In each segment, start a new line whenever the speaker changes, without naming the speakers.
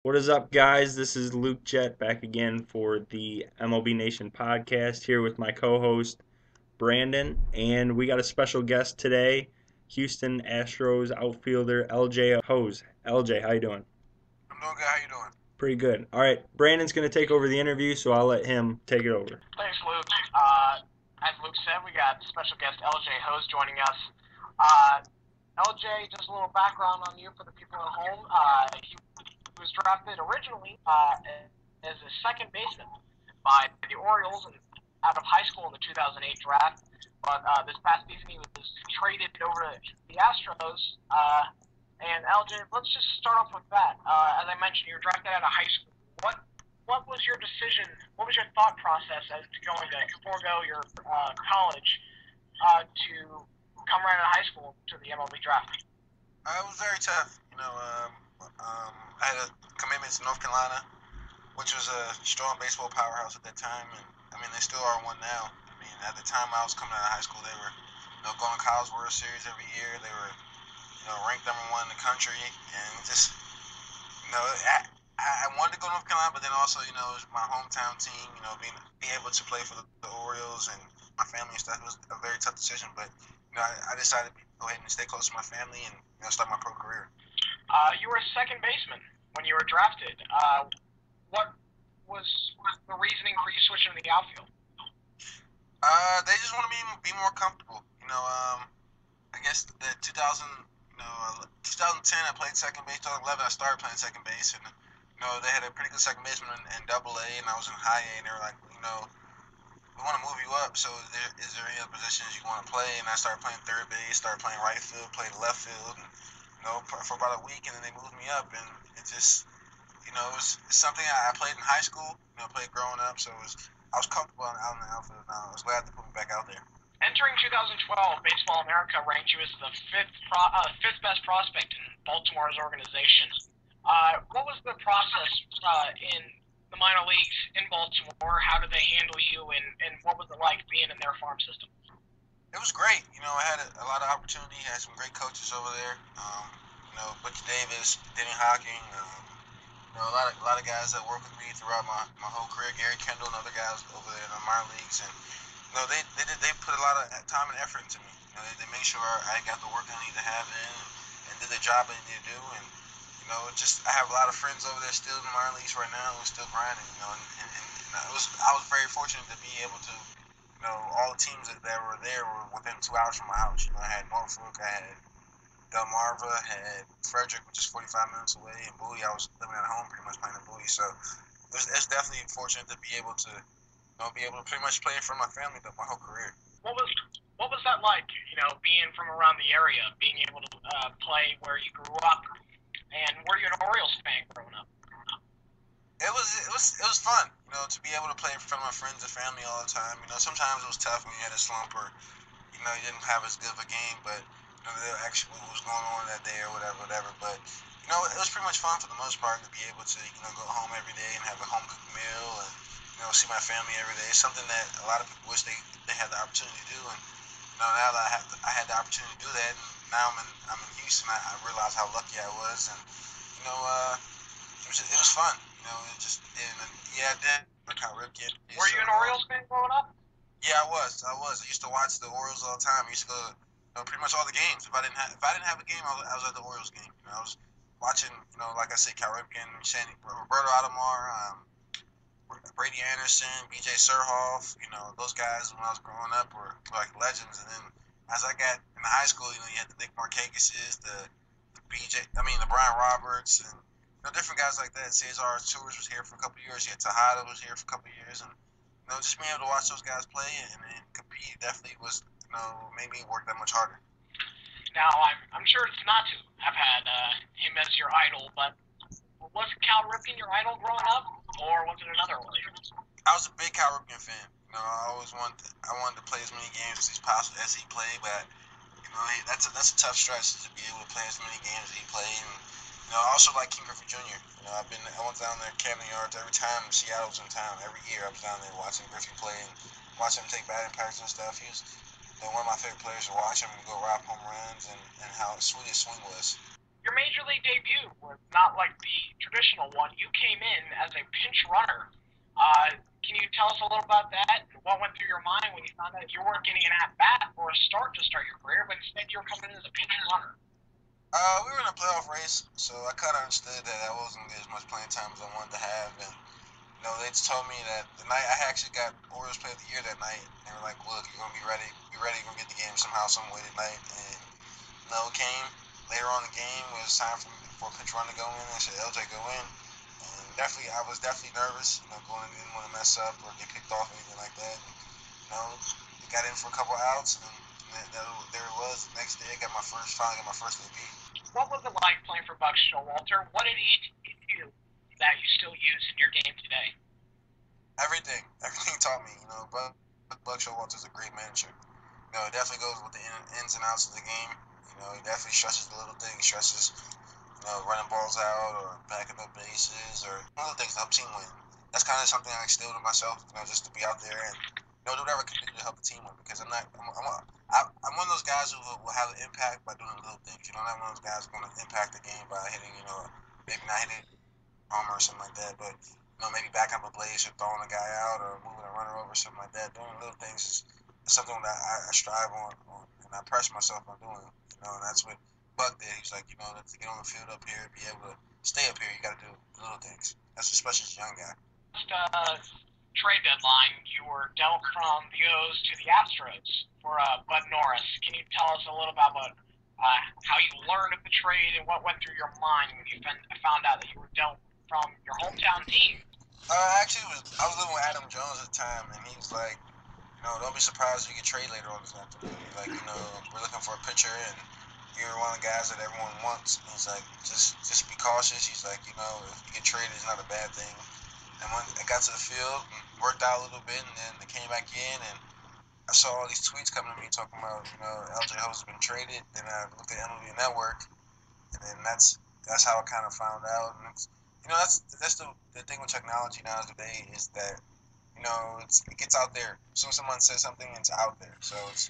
What is up, guys? This is Luke Jett back again for the MLB Nation Podcast here with my co-host Brandon, and we got a special guest today, Houston Astros outfielder LJ Hose. LJ, how you doing?
I'm doing good. How you doing?
Pretty good. All right, Brandon's going to take over the interview, so I'll let him take it over.
Thanks, Luke. As Luke said, we got special guest LJ Hose joining us. LJ, just a little background on you for the people at home. He was drafted originally as a second baseman by the Orioles out of high school in the 2008 draft. But this past season, he was traded over to the Astros. And LJ, let's just start off with that. As I mentioned, you were drafted out of high school. What was your decision? What was your thought process as to going to forego your college to come right out of high school to the MLB draft?
It was very tough. I had a commitment to North Carolina, which was a strong baseball powerhouse at that time, and I mean they still are one now. I mean at the time I was coming out of high school, they were going to College World Series every year. They were ranked #1 in the country, and just I wanted to go to North Carolina, but then also, it was my hometown team, being able to play for the Orioles and my family and stuff. It was a very tough decision, but, I decided to go ahead and stay close to my family and, start my pro career.
You were a second baseman when you were drafted. What was the reasoning for you switching to the outfield?
They just wanted me to be more comfortable. I guess the 2010 I played second base. 2011 I started playing second base, and they had a pretty good second baseman in Double A, and I was in High A, and they were like, we want to move you up. So is there any other positions you want to play? And I started playing third base, started playing right field, played left field, and for about a week, and then they moved me up, and it just it's something I played in high school. Played growing up, so I was comfortable out in the outfield. Now I was glad to put me back out there.
Entering 2012, Baseball America ranked you as the fifth best prospect in Baltimore's organization. What was the process in the minor leagues in Baltimore? How did they handle you, and what was it like being in their farm system?
It was great. I had a lot of opportunity. Had some great coaches over there. Butch Davis, Denny Hocking. A lot of guys that worked with me throughout my whole career. Gary Kendall and other guys over there in the minor leagues, and they put a lot of time and effort into me. They made sure I got the work I need to have in, and did the job I need to do. And I have a lot of friends over there still in the minor leagues right now who are still grinding. I was very fortunate to be able to. All the teams that were there were within 2 hours from my house. I had Norfolk, I had Delmarva, had Frederick, which is 45 minutes away, and Bowie. I was living at home pretty much playing in Bowie, so it's definitely fortunate to be able to pretty much play for my family my whole career.
What was that like? Being from around the area, being able to play where you grew up, and were you an Orioles fan growing up?
It was fun, to be able to play in front of my friends and family all the time. Sometimes it was tough when you had a slump or, you didn't have as good of a game, but they actually what was going on that day or whatever. But it was pretty much fun for the most part to be able to go home every day and have a home cooked meal and see my family every day. It's something that a lot of people wish they had the opportunity to do, and now that I had the opportunity to do that, and now I'm in Houston, I realize how lucky I was, and it was fun. I did.
Were you an Orioles fan growing up?
Yeah, I was. I used to watch the Orioles all the time. I used to go to pretty much all the games. If I didn't have a game, I was at the Orioles game. I was watching, like I said, Cal Ripken, Roberto Alomar, Brady Anderson, B.J. Surhoff. Those guys when I was growing up were like legends. And then as I got into high school, you had the Nick Markakises, the Brian Roberts, and different guys like that. Cesar Tours was here for a couple of years. Tejada was here for a couple of years, and just being able to watch those guys play and compete definitely was made me work that much harder.
Now I'm sure it's not to have had him as your idol, but was Cal Ripken your idol growing up, or was it another one?
I was a big Cal Ripken fan. I always wanted to play as many games as possible as he played, but that's a tough stretch to be able to play as many games as he played. And, I also like King Griffey Jr. I went down there at Camden Yards every time Seattle was in town. Every year I was down there watching Griffey play and watching him take batting practice and stuff. He was one of my favorite players to watch him and go rob home runs and how sweet his swing was.
Your major league debut was not like the traditional one. You came in as a pinch runner. Can you tell us a little about that? What went through your mind when you found out you weren't getting an at-bat or a start to start your career, but instead you were coming in as a pinch runner?
We were in a playoff race, so I kind of understood that I wasn't going to get as much playing time as I wanted to have. And, they just told me that the night I actually got Orioles Player of the Year that night. They were like, look, you're going to be ready. You're ready. You're going to get the game somehow, some way tonight. And, it came later on in the game. It was time for a pitch run to go in. I said, LJ, go in. And I was definitely nervous, going in, didn't want to mess up or get picked off or anything like that. And, I got in for a couple outs, and there it was. The next day, finally got my first debut.
What was it like playing for Buck Showalter? What did he teach you that you still use in your game today?
Everything taught me. Buck Showalter's a great manager. It definitely goes with the ins and outs of the game. He definitely stresses the little things, stresses, running balls out or backing up bases or little things to help team win. That's kind of something I instilled in myself, just to be out there and do whatever I can do to help the team win. Because I'm one of those guys who will have an impact by doing little things. I'm not one of those guys who's going to impact the game by hitting, maybe not hitting a homer or something like that, but maybe backing up a blaze or throwing a guy out or moving a runner over or something like that. Doing little things is something that I strive on and I press myself on doing. And that's what Buck did. He's like, to get on the field up here, be able to stay up here, you got to do the little things. That's especially as a young guy.
Trade deadline, you were dealt from the O's to the Astros for Bud Norris. Can you tell us a little about how you learned of the trade and what went through your mind when you found out that you were dealt from your hometown team?
Actually, I was living with Adam Jones at the time, and he was like, don't be surprised if you get traded later on this afternoon. He's like, we're looking for a pitcher, and you're one of the guys that everyone wants. And he's like, just be cautious. He's like, if you get traded, it's not a bad thing. And when I got to the field, and worked out a little bit, and then I came back in, and I saw all these tweets coming to me talking about, LJ Ho's been traded. Then I looked at MLB Network, and then that's how I kind of found out. And that's the thing with technology nowadays is that it gets out there. So when someone says something, it's out there. So it's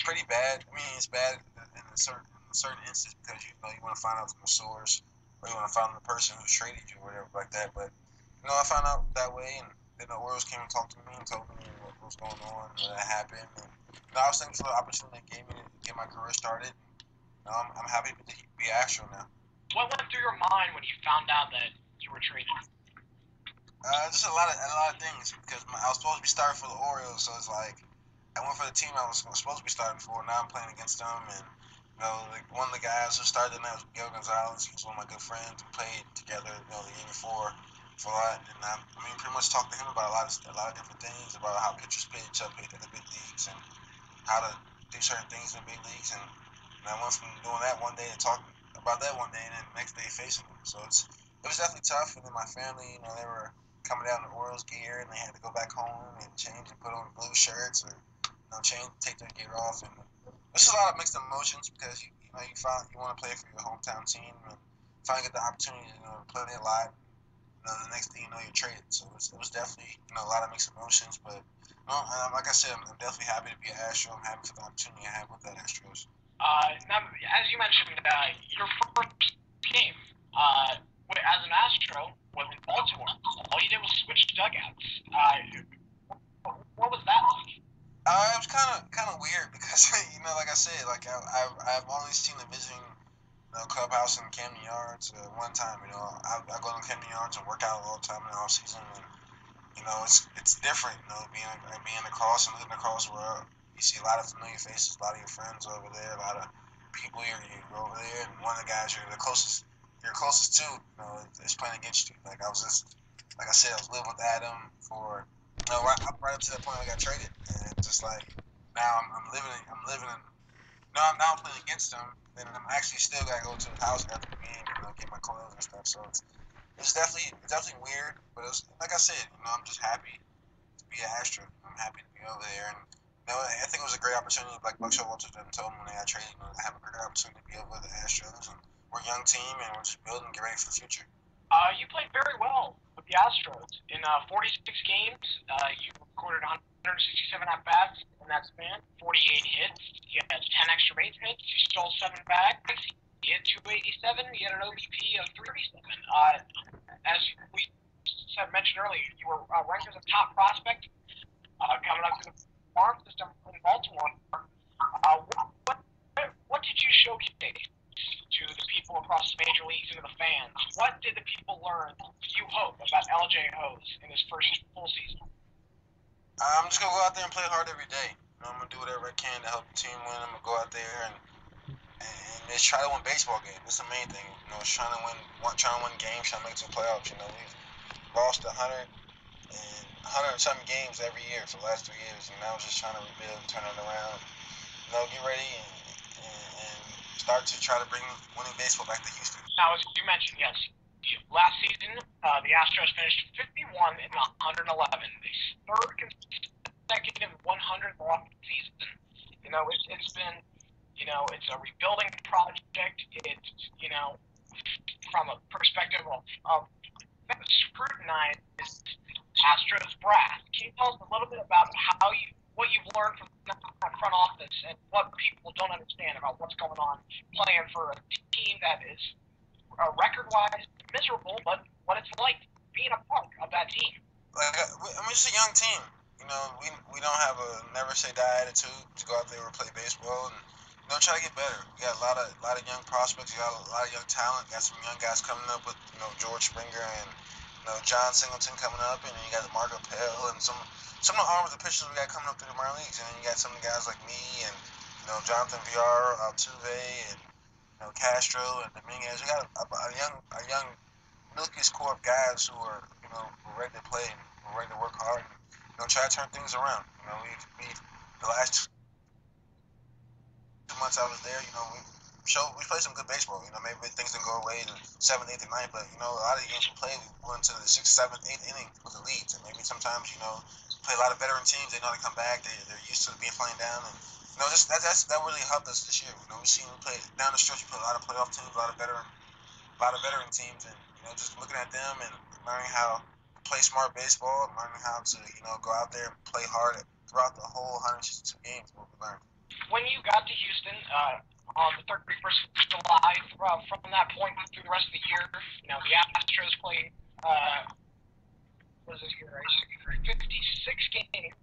pretty bad. I mean, it's bad in a certain instance because you want to find out from the source or you want to find the person who traded you or whatever like that. But I found out that way, and then the Orioles came and talked to me and told me what was going on, what had happened. And I was thankful for the opportunity they gave me to get my career started. I'm happy to be an Astro now.
What went through your mind when you found out that you were traded?
Just a lot of things because I was supposed to be starting for the Orioles, so it's like I went for the team I was supposed to be starting for. Now I'm playing against them, and one of the guys who started in that was Miguel Gonzalez. He was one of my good friends. We played together, the year before for a lot, and I pretty much talked to him about a lot of different things about how pitchers pitch up in the big leagues and how to do certain things in the big leagues, and I went from doing that one day to talking about that one day, and then the next day facing them. So it was definitely tough, and then my family, they were coming down in Orioles gear, and they had to go back home and change and put on blue shirts or take their gear off. And there's a lot of mixed emotions because you want to play for your hometown team and finally get the opportunity to play there live. The next thing you know, you're traded. So it was definitely a lot of mixed emotions. But like I said, I'm definitely happy to be an Astro. I'm happy for the opportunity I have with the Astros.
Now, as you mentioned, your first game as an Astro was in Baltimore. All you did was switch dugouts. What was that like?
It was kind of weird because like I said, like I've only seen the visiting clubhouse in Camden Yards one time. I go to Camden Yards and work out all the time in the off season, and it's different. Being across and looking across where you see a lot of familiar faces, a lot of your friends over there, a lot of people you go over there, and one of the guys you're closest to, is playing against you. Like I said, I was living with Adam for right up to that point I got traded, and just like now I'm living in. Now I'm playing against him, then I'm actually still gotta go to his house after the game and get my clothes and stuff. So it's definitely weird, but it's like I said, I'm just happy to be an Astro. I'm happy to be over there, and I think it was a great opportunity. Like Buck Showalter told me when they got traded, I have a great opportunity to be over the Astros, and we're a young team, and we're just building, get ready for the future.
You played very well with the Astros. In 46 games, you recorded 167 at-bats in that span, 48 hits. You had 10 extra base hits. You stole 7 bags. He hit 287. He had an OBP of 337. As we mentioned earlier, you were ranked as a top prospect coming up to the farm system in Baltimore. What did you showcase to the people across the major leagues and to the fans? What did the people learn, you hope, about LJ Hose in his first full season?
I'm just going to go out there and play hard every day. I'm going to do whatever I can to help the team win. I'm going to go out there and just try to win baseball games. That's the main thing. It's trying to win games, trying to make it to the playoffs. We've lost 100 and something games every year for the last 3 years, and now we're just trying to rebuild and turn it around. Get ready and start to try to bring winning baseball back to Houston.
Now, as you mentioned, yes, last season the Astros finished 51 and 111, the third consecutive 100-loss season. It's been, it's a rebuilding project. It's, from a perspective of scrutinized Astros brass. Can you tell us a little bit about what you've learned from that front office and what people don't understand about what's going on playing for a team that is record-wise miserable, but what it's like being a part of that team?
It's a young team. We don't have a never say die attitude to go out there and play baseball and try to get better. We got a lot of young prospects. We got a lot of young talent. Got some young guys coming up with George Springer and John Singleton coming up, and then you got Marco Pell and some of the arms and pitchers we got coming up through the minor leagues, and then you got some of the guys like me and Jonathan Villar, Altuve, and Castro and Dominguez. We got a young nucleus core of guys who are ready to play and ready to work hard and try to turn things around. We've the last 2 months I was there, we played some good baseball. Maybe things didn't go away in the 7th, 8th, and 9th, but a lot of the games we played, we went to the 6th, 7th, 8th inning with the leads. And maybe sometimes play a lot of veteran teams. They know how to come back. They're used to being flying down, and that really helped us this year. We've seen we play down the stretch. We played a lot of playoff teams, a lot of veteran teams, and just looking at them and learning how to play smart baseball, learning how to go out there and play hard throughout the whole 162 games. What we learned.
When you got to Houston on the 31st of July, from that point through the rest of the year, the Astros played 56 games,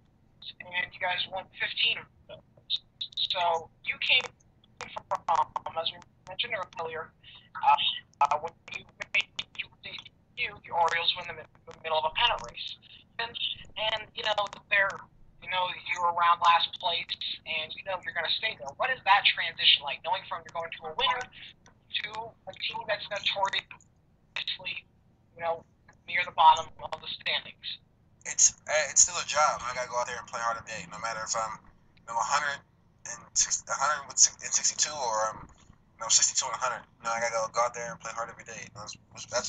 and you guys won 15 of those. So you came from, as we mentioned earlier, when you made the Orioles were in the middle of a pennant race, and you were around last place, and you're going to stay there. What is that transition like, knowing from you're going to a winner to a team that's notoriously, near the bottom of the standings?
It's still a job. I got to go out there and play hard every day, no matter if I'm 162 or I'm 62 and 100. I got to go out there and play hard every day. That's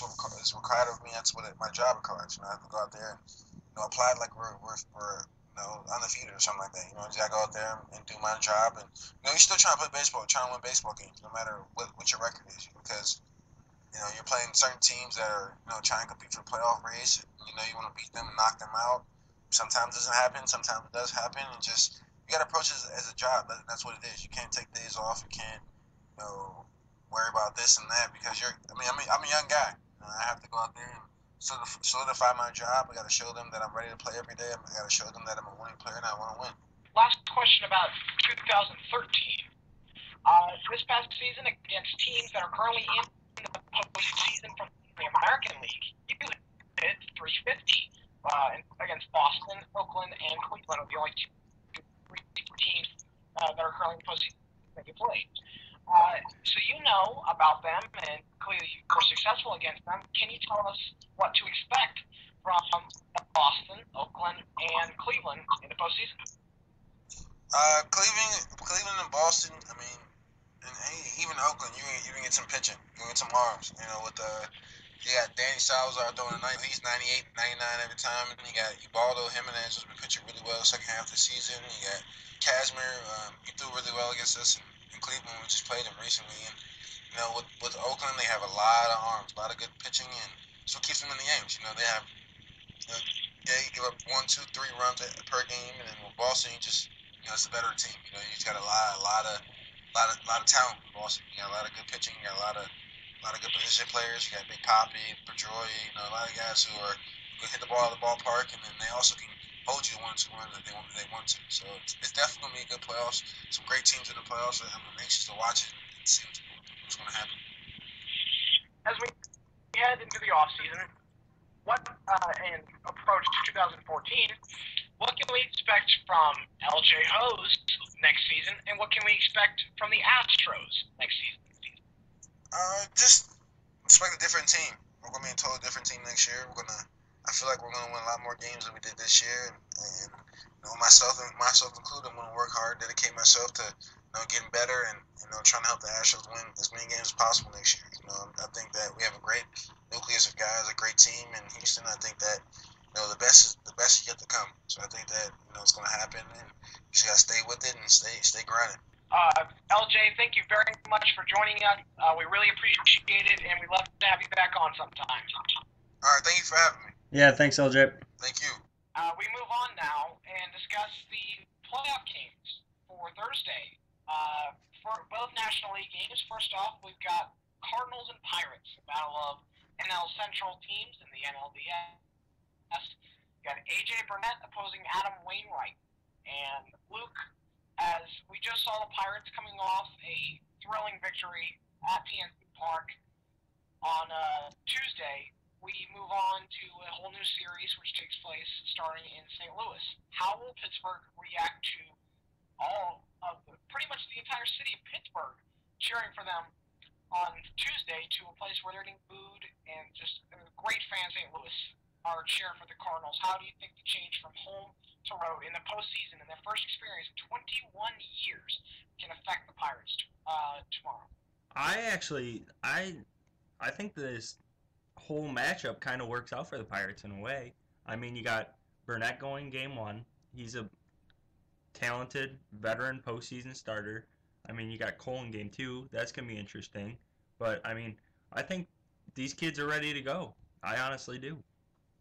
what is required of me. That's what my job requires. I have to go out there and apply it like we're undefeated or something like that. You got to go out there and do my job. And you're still trying to play baseball, trying to win baseball games, no matter what your record is, because you're playing certain teams that are trying to compete for the playoff race. You want to beat them and knock them out. Sometimes it doesn't happen. Sometimes it does happen. And just you got to approach it as a job. That's what it is. You can't take days off. You can't worry about this and that because I'm a young guy. I have to go out there and solidify my job. I got to show them that I'm ready to play every day. I got to show them that I'm a winning player and I want to win.
Last question about 2013. This past season against teams that are currently in the postseason from the American League, you hit 350 against Boston, Oakland, and Cleveland are the only two teams that are currently in the postseason that you played. So you know about them, and clearly you were successful against them. Can you tell us what to expect from Boston, Oakland, and Cleveland in the postseason?
Cleveland and Boston, and even Oakland, you can get some pitching. You can get some arms. You got Danny Salazar throwing at least 98, 99 every time. And you got Ubaldo Jimenez, who's been pitching really well second half of the season. You got Kazmir, he threw really well against us in Cleveland. We just played him recently. And, with Oakland, they have a lot of arms, a lot of good pitching, and that's what keeps them in the games. They have, they give up 1, 2, 3 runs per game. And then with Boston, it's a better team. You just got a lot of lot of talent. Boston, you got a lot of good pitching. You got a lot of good position players. You got Big Poppy, Pedroia, a lot of guys who can hit the ball out of the ballpark, and then they also can hold you 1-2 runs if they want to. So it's definitely gonna be a good playoffs. Some great teams in the playoffs. I'm anxious to watch it and see what's gonna happen.
As we head into the offseason, and approach 2014, what can we expect from LJ Hose next season, and what can we expect from the Astros next season?
Just expect a different team. We're gonna be a totally different team next year. I feel like we're gonna win a lot more games than we did this year, and myself included, I'm gonna work hard, dedicate myself to getting better, and trying to help the Astros win as many games as possible next year. I think that we have a great nucleus of guys, a great team in Houston. I think that the best is yet to come. So I think that it's gonna happen, and you just gotta stay with it and stay grinding.
LJ, thank you very much for joining us. We really appreciate it, and we'd love to have you back on sometime.
All right, thank you for having me.
Yeah, thanks, LJ.
Thank you.
We move on now and discuss the playoff games for Thursday. For both National League games, first off, we've got Cardinals and Pirates, a battle of NL Central teams in the NLDS. We've got A.J. Burnett opposing Adam Wainwright. And Luke, as we just saw the Pirates coming off a thrilling victory at PNC Park on Tuesday, we move on to a whole new series which takes place starting in St. Louis. How will Pittsburgh react to pretty much the entire city of Pittsburgh cheering for them on Tuesday, to a place where they're getting booed, and just great fans in St. Louis are cheering for the Cardinals? How do you think the change from home to road in the postseason, in their first experience in 21 years, can affect the Pirates tomorrow?
I think this whole matchup kind of works out for the Pirates in a way. I mean, you got Burnett going game one. He's a talented veteran postseason starter. I mean, you got Cole in game two. That's going to be interesting. But, I mean, I think these kids are ready to go. I honestly do.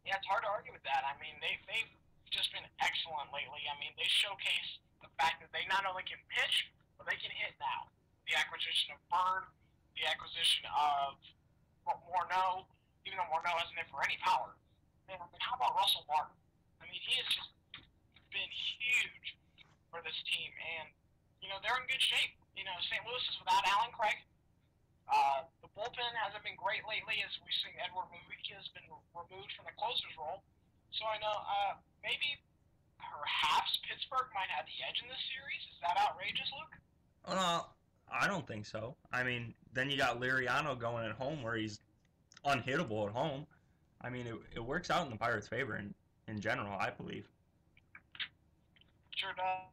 Yeah, it's hard to argue with that. I mean, they've just been excellent lately. I mean, they showcase the fact that they not only can pitch, but they can hit now. The acquisition of Bird, the acquisition of Morneau, even though Morneau hasn't hit for any power. I mean, how about Russell Martin? I mean, he has just been huge for this team, and they're in good shape. St. Louis is without Alan Craig. The bullpen hasn't been great lately, as we've seen Edward Mujica has been removed from the closer's role. So I know maybe perhaps Pittsburgh might have the edge in this series. Is that outrageous, Luke?
I don't think so. I mean, then you got Liriano going at home, where he's unhittable at home. I mean, it works out in the Pirates' favor in general, I believe.
Sure does.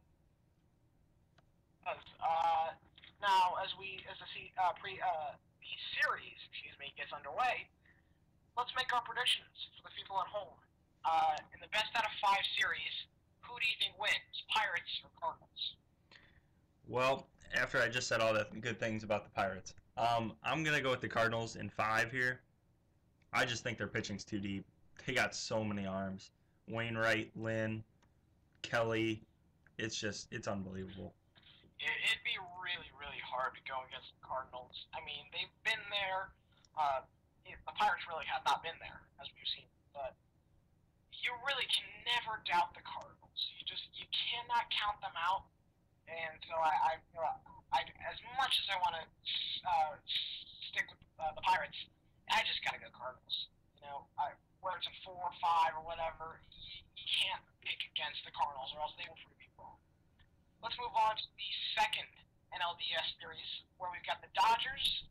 Now, as the series gets underway, let's make our predictions for the people at home. In the best out of 5 series, who do you think wins, Pirates or Cardinals?
Well, after I just said all the good things about the Pirates, I'm gonna go with the Cardinals in 5 here. I just think their pitching's too deep. They got so many arms. Wainwright, Lynn, Kelly. It's unbelievable.
It'd be really, really hard to go against the Cardinals. I mean, they've been there. The Pirates really have not been there, as we've seen. But you really can never doubt the Cardinals. You cannot count them out. And so I as much as I want to stick with the Pirates, I just gotta go Cardinals. Whether it's in 4 or 5 or whatever, you can't pick against the Cardinals, or else they will prove you wrong. Let's move on to the second NLDS series, where we've got the Dodgers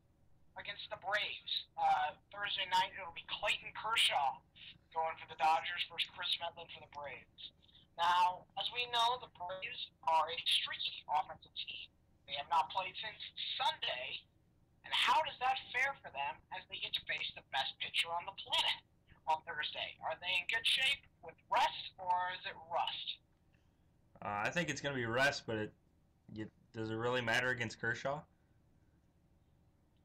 against the Braves. Thursday night, it'll be Clayton Kershaw going for the Dodgers versus Chris Medlin for the Braves. Now, as we know, the Braves are a streaky offensive team. They have not played since Sunday. And how does that fare for them as they get to face the best pitcher on the planet on Thursday? Are they in good shape with rest, or is it rust?
I think it's going to be rest, but does it really matter against Kershaw?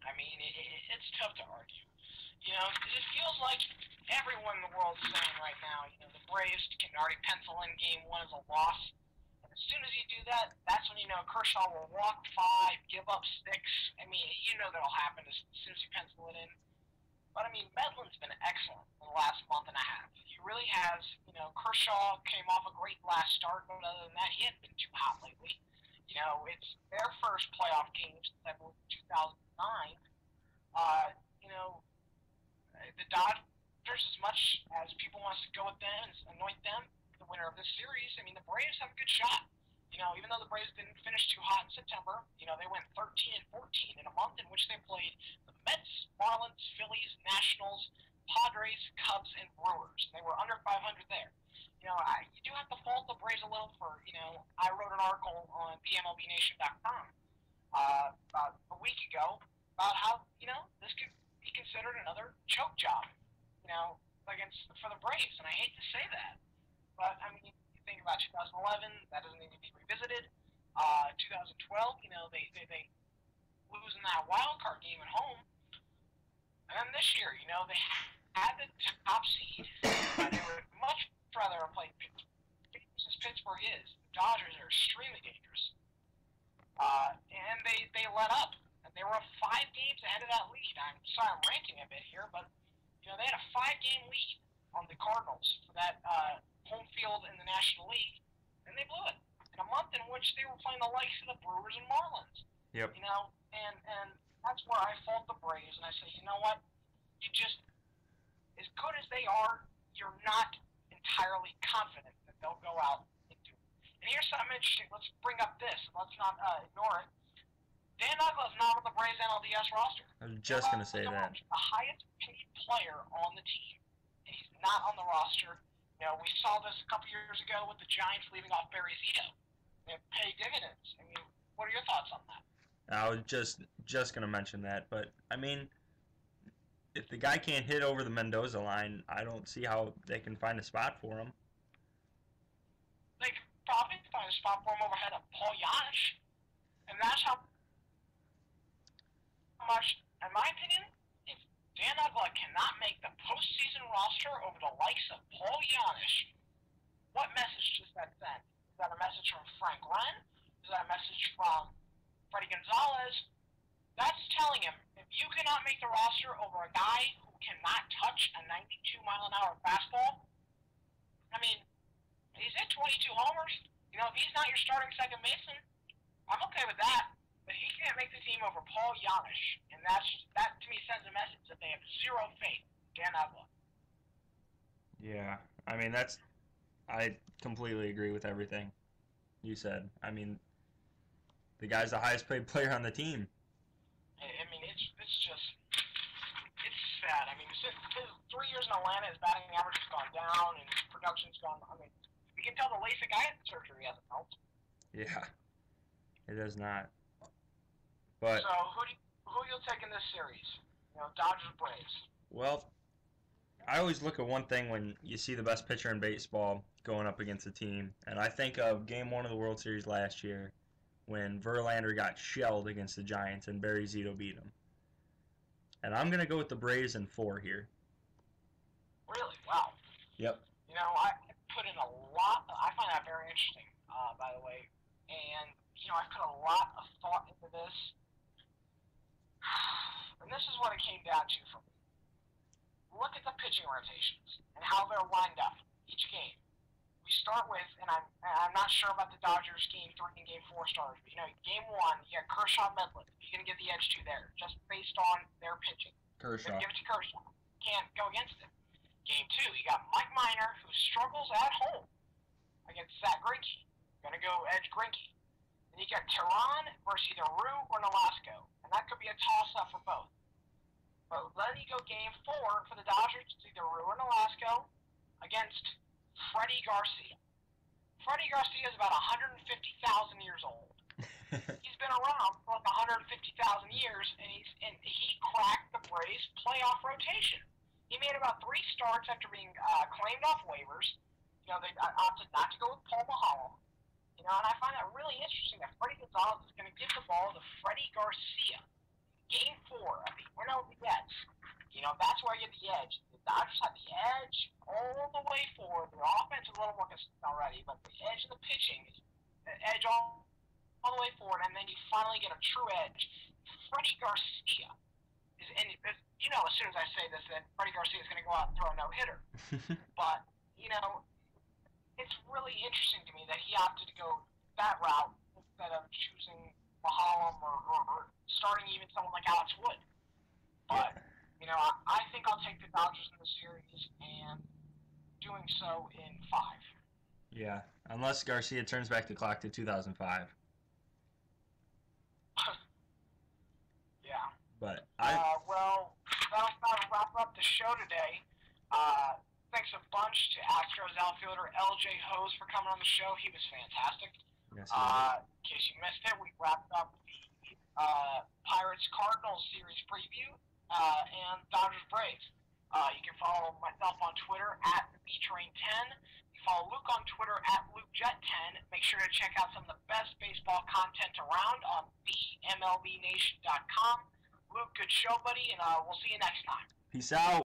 I mean, it's tough to argue. It feels like everyone in the world is saying right now, the Braves can already pencil in game 1 as a loss, and as soon as you do that, that's when you know Kershaw will walk 5, give up 6. I mean, you know that'll happen as soon as you pencil it in. But, I mean, Medlin's been excellent in the last month and a half. He really has. You know, Kershaw came off a great last start, but other than that, he hasn't been too hot lately. You know, it's their first playoff game since, I believe, 2009. You know, the Dodgers, as much as people want us to go with them and anoint them the winner of this series, I mean, the Braves have a good shot. You know, even though the Braves didn't finish too hot in September, you know, they went 13-14 in a month in which they played the Mets, Marlins, Phillies, Nationals, Padres, Cubs, and Brewers. They were under 500 there. You know, you do have to fault the Braves a little for, you know, I wrote an article on the MLBNation.com about a week ago about how, you know, this could be considered another choke job, you know, for the Braves, and I hate to say that. But, I mean, you think about 2011, that doesn't need to be revisited. 2012, you know, they losing that wild card game at home. And then this year, you know, they had the top seed. They would much rather have played Pittsburgh since Pittsburgh is. The Dodgers are extremely dangerous. And they let up. And they were 5 games ahead of that lead. I'm sorry I'm ranting a bit here, but, you know, they had a 5-game lead on the Cardinals for that home field in the National League, and they blew it in a month in which they were playing the likes of the Brewers and Marlins.
Yep.
You know, and that's where I fault the Braves, and I say, you know what? You just, as good as they are, you're not entirely confident that they'll go out and do it. And here's something interesting. Let's bring up this. Let's not ignore it. Dan Douglas not on the Braves NLDS roster.
I was just going to say that.
The highest paid player on the team, and he's not on the roster. You know, we saw this a couple years ago with the Giants leaving off Barry Zito. They pay dividends. I mean, what are your thoughts on that?
I was just going to mention that, but, I mean, if the guy can't hit over the Mendoza line, I don't see how they can find a spot for him.
They could probably find a spot for him overhead of Paul Giannis, and that's how much, in my opinion, if Dan Douglas cannot make the postseason roster over the likes of Paul Giannis, what message does that send? Is that a message from Frank Wren? Is that a message from Freddie Gonzalez? That's telling him, if you cannot make the roster over a guy who cannot touch a 92-mile-an-hour fastball, I mean, he's hit 22 homers. You know, if he's not your starting second baseman, I'm okay with that. But he can't make the team over Paul Giannis, and that to me sends a message that they have zero faith in Dan Douglas.
Yeah, I mean, I completely agree with everything you said. I mean, the guy's the highest paid player on the team.
I mean, it's sad. I mean, since 3 years in Atlanta, his batting average has gone down, and his production's gone. I mean, we can tell the LASIK eye surgery hasn't helped.
Yeah, it does not. But
so who you'll take in this series? You know, Dodgers, Braves.
Well, I always look at one thing when you see the best pitcher in baseball going up against a team, and I think of Game 1 of the World Series last year when Verlander got shelled against the Giants and Barry Zito beat him. And I'm going to go with the Braves in 4 here.
Really? Wow.
Yep.
You know, I put in a lot. I find that very interesting, by the way. And, you know, I put a lot of thought into this. And this is what it came down to for me. Look at the pitching rotations and how they're lined up each game. We start with, and I'm not sure about the Dodgers Game 3 and Game 4 starters, but, you know, Game 1, you got Kershaw, Medlin. You're going to get the edge to there, just based on their pitching.
Kershaw.
Give it to Kershaw. Can't go against it. Game 2, you got Mike Minor, who struggles at home against Zach Greinke. Going to go edge Greinke. Then you got Tehran versus either Rue or Nolasco, and that could be a toss-up for both. But then you go Game 4 for the Dodgers, it's either Rue or Nolasco against Freddie Garcia. Freddie Garcia is about 150,000 years old. He's been around for like 150,000 years, and he cracked the Braves' playoff rotation. He made about 3 starts after being claimed off waivers. You know, they opted not to go with Paul Mahala. You know, and I find that really interesting that Freddie Gonzalez is going to give the ball to Freddie Garcia. Game 4 of the NLDS. You know, that's where you get the edge. The Dodgers have the edge all the way forward. The offense is a little more consistent already, but the edge of the pitching is edge all the way forward, and then you finally get a true edge. Freddie Garcia is, and you know, as soon as I say this, that Freddie Garcia is going to go out and throw a no-hitter. But, you know, it's really interesting to me that he opted to go that route instead of choosing Maholm or starting even someone like Alex Wood. But, you know, I think I'll take the Dodgers in the series, and doing so in 5.
Yeah, unless Garcia turns back the clock to 2005.
Yeah.
But
well, that'll about wrap up the show today. Thanks a bunch to Astros outfielder LJ Hose for coming on the show. He was fantastic.
Yes,
In case you missed it, we wrapped up the Pirates-Cardinals series preview and Dodgers-Braves. You can follow myself on Twitter at BTrain10. You follow Luke on Twitter at LukeJet10. Make sure to check out some of the best baseball content around on the MLB Nation.com. Luke, good show, buddy, and we'll see you next time.
peace out.